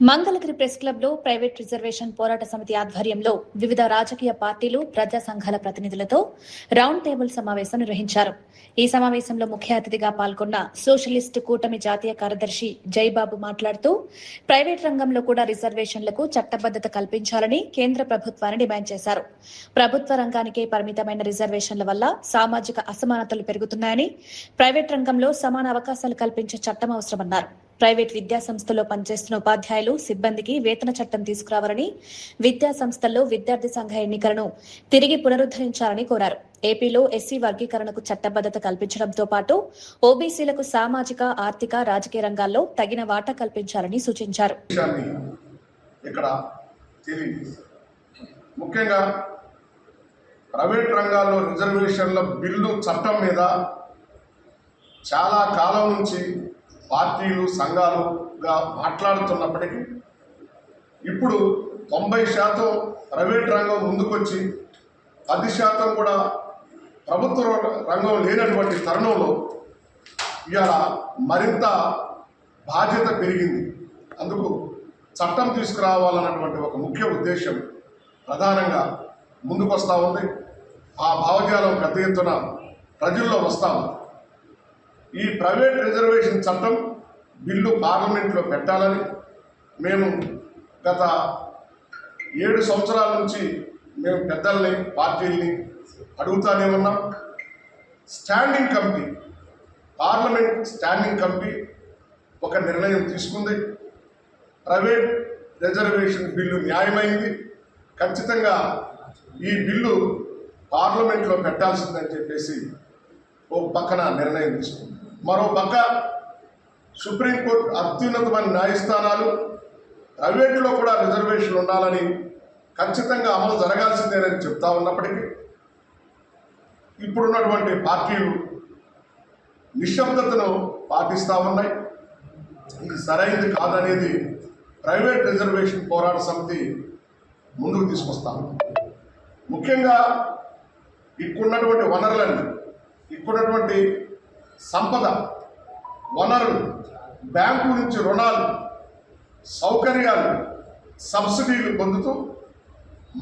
Mangalagiri press club లో private reservation పోరాట సమితి ఆధ్వర్యంలో వివిధ రాజకీయ పార్టీలు ప్రజా సంఘాల ప్రతినిధులతో రౌండ్ టేబుల్ సమావేశం నిర్వహించారు. ఈ సమావేశంలో ముఖ్య అతిథిగా పాల్గొన్న సోషలిస్టు కూటమి జాతీయ కార్యదర్శి జైబాబు మాట్లాడుతూ ప్రైవేట్ రంగంలో కూడా రిజర్వేషన్లకు చట్టబద్దత కల్పించాలని కేంద్ర ప్రభుత్వాన్ని డిమాండ్ చేశారు. ప్రభుత్వ రంగానికే పరిమితమైన రిజర్వేషన్ల వల్ల సామాజిక అసమానతలు పెరుగుతున్నాయని, ప్రైవేట్ రంగంలో సమాన అవకాశాలు కల్పించే చట్టం అవసరమన్నారు. ప్రైవేట్ విద్యా సంస్థల్లో పనిచేస్తున్న ఉపాధ్యాయులు, సిబ్బందికి వేతన చట్టం తీసుకురావాలని, విద్యా సంస్థల్లో విద్యార్థి సంఘ ఎన్నికలను తిరిగి పునరుద్దరించాలని కోరారు. ఏపీలో ఎస్సీ వర్గీకరణకు చట్టబద్దత కల్పించడంతో పాటు ఓబీసీలకు సామాజిక, ఆర్థిక, రాజకీయ రంగాల్లో తగిన వాటా కల్పించాలని సూచించారు. ముఖ్యంగా ప్రైవేట్ రంగాల్లో రిజర్వేషన్ల బిల్లు చట్టం మీద చాలా కాలం నుంచి పార్టీలు, సంఘాలుగా మాట్లాడుతున్నప్పటికీ ఇప్పుడు 90% ప్రైవేట్ రంగం ముందుకొచ్చి 10% కూడా ప్రభుత్వ రంగం లేనటువంటి తరుణంలో ఇవాళ మరింత బాధ్యత పెరిగింది. అందుకు చట్టం తీసుకురావాలన్నటువంటి ఒక ముఖ్య ఉద్దేశం ప్రధానంగా ముందుకొస్తూ ఉంది. ఆ భావజాలం పెద్ద ఎత్తున ప్రజల్లో వస్తూ ఉంది. ఈ ప్రైవేట్ రిజర్వేషన్ చట్టం బిల్లు పార్లమెంట్లో పెట్టాలని మేము గత 7 సంవత్సరాల నుంచి మేము పెద్దల్ని, పార్టీల్ని అడుగుతానే ఉన్నాం. Standing committee, parliament standing committee ఒక నిర్ణయం తీసుకుంది. ప్రైవేట్ రిజర్వేషన్ బిల్లు న్యాయమైంది, ఖచ్చితంగా ఈ బిల్లు పార్లమెంట్లో పెట్టాల్సిందని చెప్పేసి ఓ పక్కన నిర్ణయం తీసుకుంది. మరో పక్క సుప్రీంకోర్టు అత్యున్నతమైన న్యాయస్థానాలు ప్రైవేట్లో కూడా రిజర్వేషన్ ఉండాలని, ఖచ్చితంగా అమలు జరగాల్సిందేనని చెప్తా ఉన్నప్పటికీ ఇప్పుడున్నటువంటి పార్టీలు నిశ్శబ్దతను పాటిస్తూ ఉన్నాయి. ఇది సరైనది కాదనేది ప్రైవేట్ రిజర్వేషన్ పోరాట సమితి ముందుకు తీసుకొస్తాము. ముఖ్యంగా ఇక్కడున్నటువంటి వనరులన్నీ, ఇక్కడున్నటువంటి సంపద, వనరులు, బ్యాంకు నుంచి రుణాలు, సౌకర్యాలు, సబ్సిడీలు పొందుతూ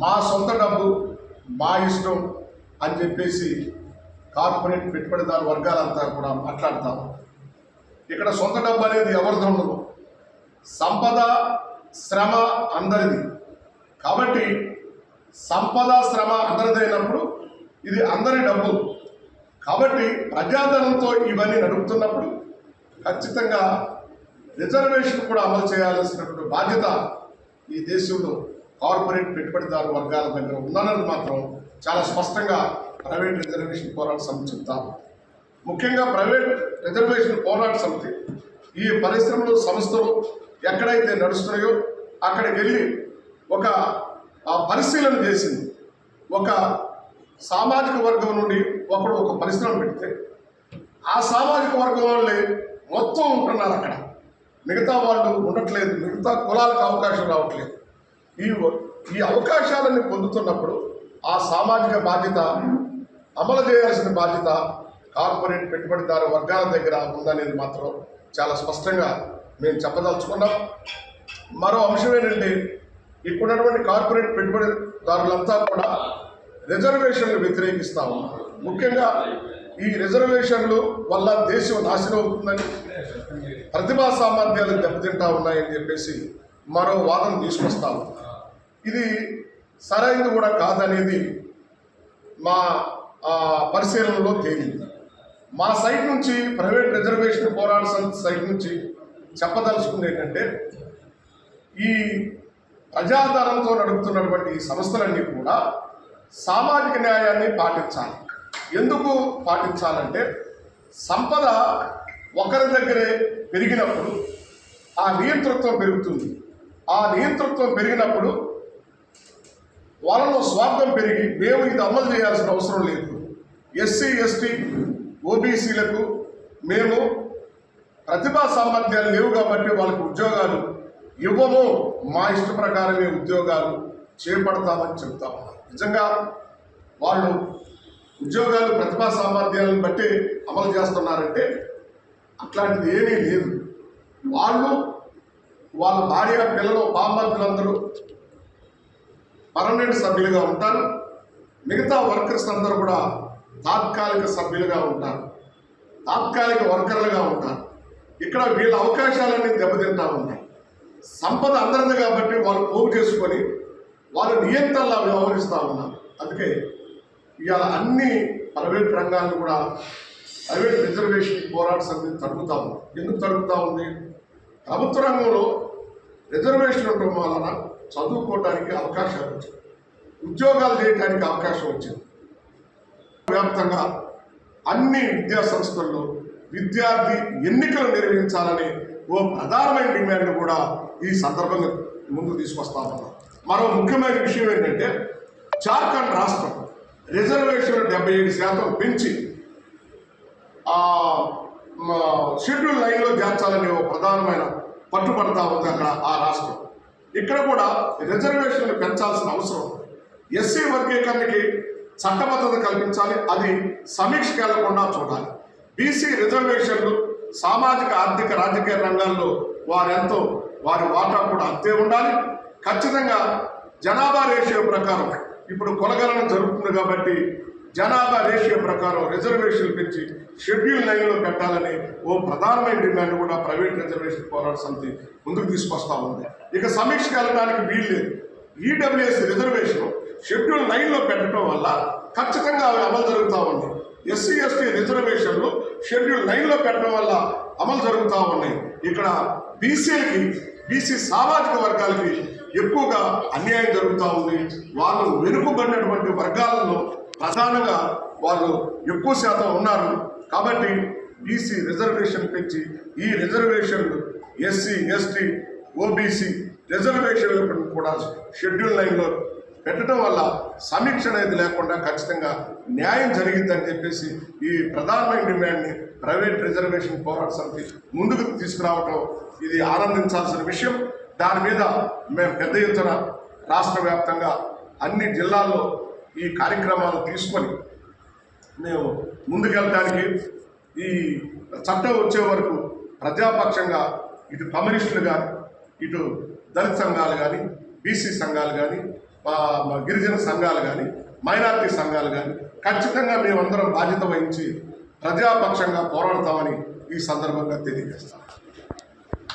మా సొంత డబ్బు, మా ఇష్టం అని చెప్పేసి కార్పొరేట్ పెట్టుబడిదారు వర్గాలంతా కూడా మాట్లాడతాము. ఇక్కడ సొంత డబ్బు అనేది ఎవరిది ఉండదు. సంపద, శ్రమ అందరిది. కాబట్టి సంపద, శ్రమ అందరిదైనప్పుడు ఇది అందరి డబ్బు. కాబట్టి ప్రజాధనంతో ఇవన్నీ నడుపుతున్నప్పుడు ఖచ్చితంగా రిజర్వేషన్ కూడా అమలు చేయాల్సినటువంటి బాధ్యత ఈ దేశంలో కార్పొరేట్ పెట్టుబడిదారు వర్గాల దగ్గర ఉందన్నది మాత్రం చాలా స్పష్టంగా ప్రైవేట్ రిజర్వేషన్ పోరాట సమితి చెప్తాం. ముఖ్యంగా ప్రైవేట్ రిజర్వేషన్ పోరాట సమితి ఈ పరిశ్రమలు, సంస్థలు ఎక్కడైతే నడుస్తున్నాయో అక్కడికి వెళ్ళి ఒక పరిశీలన చేసింది. ఒక సామాజిక వర్గం నుండి ఒకడు ఒక పరిశ్రమ పెడితే ఆ సామాజిక వర్గం వాళ్ళే మొత్తం ఉంటున్నారు అక్కడ, మిగతా వాళ్ళు ఉండట్లేదు, మిగతా కులాలకు అవకాశం రావట్లేదు. ఈ అవకాశాలన్నీ పొందుతున్నప్పుడు ఆ సామాజిక బాధ్యత, అమలు చేయాల్సిన బాధ్యత కార్పొరేట్ పెట్టుబడిదారు వర్గాల దగ్గర ఉందనేది మాత్రం చాలా స్పష్టంగా మేము చెప్పదలుచుకున్నాం. మరో అంశం ఏంటంటే ఇప్పుడున్నటువంటి కార్పొరేట్ పెట్టుబడిదారులంతా కూడా రిజర్వేషన్లు వ్యతిరేకిస్తా ఉన్నారు. ముఖ్యంగా ఈ రిజర్వేషన్లు వల్ల దేశం నాశనం అవుతుందని, ప్రతిభా సామర్థ్యాలు దెబ్బతింటా ఉన్నాయని చెప్పేసి మరో వాదన తీసుకొస్తాము. ఇది సరైనది కూడా కాదనేది మా పరిశీలనలో తేలింది. మా సైట్ నుంచి, ప్రైవేట్ రిజర్వేషన్ పోరాట సమితి సైట్ నుంచి చెప్పదలుచుకుంది ఏంటంటే ఈ ప్రజాధనంతో నడుపుతున్నటువంటి ఈ సంస్థలన్నీ కూడా సామాజిక న్యాయాన్ని పాటించాలి. ఎందుకు పాటించాలంటే సంపద ఒకరి దగ్గరే పెరిగినప్పుడు ఆ నియంతృత్వం పెరుగుతుంది. ఆ నియంతృత్వం పెరిగినప్పుడు వాళ్ళలో స్వార్థం పెరిగి మేము ఇది అమలు చేయాల్సిన అవసరం లేదు, ఎస్సీ, ఎస్టీ, ఓబీసీలకు మేము ప్రతిభా సామర్థ్యాలు లేవు కాబట్టి వాళ్ళకు ఉద్యోగాలు ఇవ్వము, మా ఇష్ట ప్రకారమే ఉద్యోగాలు చేపడతామని చెప్తాము. నిజంగా వాళ్ళు ఉద్యోగాలు ప్రతిభా సామర్థ్యాలను బట్టి అమలు చేస్తున్నారంటే అట్లాంటిది ఏమీ లేదు. వాళ్ళు వాళ్ళ భార్య పిల్లలు బామ్మర్దులందరూ పర్మనెంట్ సభ్యులుగా ఉంటారు. మిగతా వర్కర్స్ అందరూ కూడా తాత్కాలిక సభ్యులుగా ఉంటారు, తాత్కాలిక వర్కర్లుగా ఉంటారు. ఇక్కడ వీళ్ళ అవకాశాలన్నీ దెబ్బతింటా ఉన్నాయి. సంపద అందరిది కాబట్టి వాళ్ళు పోగు చేసుకొని వాళ్ళు నియంత్రణలా వ్యవహరిస్తూ ఉన్నారు. అందుకే ఇవాళ అన్ని ప్రైవేట్ రంగాలను కూడా ప్రైవేట్ రిజర్వేషన్ పోరాట సమితి తగ్గుతూ ఉంది. ఎందుకు తగ్గుతూ ఉంది? ప్రభుత్వ రంగంలో రిజర్వేషన్ ఉండడం వలన చదువుకోవడానికి అవకాశాలు వచ్చాయి, ఉద్యోగాలు చేయడానికి అవకాశం వచ్చింది. వ్యాప్తంగా అన్ని విద్యా సంస్థల్లో విద్యార్థి ఎన్నికలు నిర్వహించాలని ఓ ప్రధానమైన డిమాండ్ కూడా ఈ సందర్భంగా ముందుకు తీసుకొస్తా ఉన్నాం. మరో ముఖ్యమైన విషయం ఏంటంటే జార్ఖండ్ రాష్ట్రం రిజర్వేషన్ 77% పెంచి షెడ్యూల్ లైన్లో చేర్చాలని ఓ ప్రధానమైన పట్టుబడతా ఉంది అక్కడ ఆ రాష్ట్రం. ఇక్కడ కూడా రిజర్వేషన్లు పెంచాల్సిన అవసరం ఉంది. ఎస్సీ వర్గీకరణకి చట్టబద్ధత కల్పించాలి, అది సమీక్షకి వెళ్లకుండా చూడాలి. బీసీ రిజర్వేషన్లు సామాజిక ఆర్థిక రాజకీయ రంగాల్లో వారెంతో వారి వాటా కూడా అంతే ఉండాలి. ఖచ్చితంగా జనాభా రేషియో ప్రకారం ఇప్పుడు కులగణన జరుగుతుంది కాబట్టి జనాభా రేషియో ప్రకారం రిజర్వేషన్లు పెంచి షెడ్యూల్ లైన్లో పెట్టాలని ఓ ప్రధానమైన డిమాండ్ కూడా ప్రైవేట్ రిజర్వేషన్ పోరాట సమితి ముందుకు తీసుకొస్తా ఉంది. ఇక సమీక్షకి వెళ్ళడానికి వీల్లేదు. ఈడబ్ల్యూఎస్ రిజర్వేషన్ షెడ్యూల్ 9లో పెట్టడం వల్ల ఖచ్చితంగా అవి అమలు జరుగుతూ ఉంది. ఎస్సీ ఎస్టీ రిజర్వేషన్లు షెడ్యూల్ 9లో పెట్టడం వల్ల అమలు జరుగుతూ ఉన్నాయి. ఇక్కడ బీసీ సామాజిక వర్గాలకి ఎక్కువగా అన్యాయం జరుగుతూ ఉంది. వాళ్ళు వెనుకబడినటువంటి వర్గాలలో ప్రధానంగా వాళ్ళు ఎక్కువ శాతం ఉన్నారు. కాబట్టి బీసీ రిజర్వేషన్ పెంచి ఈ రిజర్వేషన్లు ఎస్సీ ఎస్టీ ఓబీసీ రిజర్వేషన్లు కూడా షెడ్యూల్ 9లో పెట్టడం వల్ల సమీక్ష అనేది లేకుండా ఖచ్చితంగా న్యాయం జరిగిందని చెప్పేసి ఈ ప్రధానమైన డిమాండ్ని ప్రైవేట్ రిజర్వేషన్ పోరాట సమితి ముందుకు తీసుకురావటం ఇది ఆనందించాల్సిన విషయం. దాని మీద మేము పెద్ద ఎత్తున రాష్ట్ర వ్యాప్తంగా అన్ని జిల్లాల్లో ఈ కార్యక్రమాలు తీసుకొని మేము ముందుకెళ్ళడానికి ఈ చట్టం వచ్చే వరకు ప్రజాపక్షంగా ఇటు కమ్యూనిస్టులు కానీ ఇటు దళిత సంఘాలు కానీ బీసీ సంఘాలు కానీ గిరిజన సంఘాలు కానీ మైనారిటీ సంఘాలు కానీ ఖచ్చితంగా మేమందరం బాధ్యత వహించి ప్రజాపక్షంగా పోరాడతామని ఈ సందర్భంగా తెలియజేస్తాం.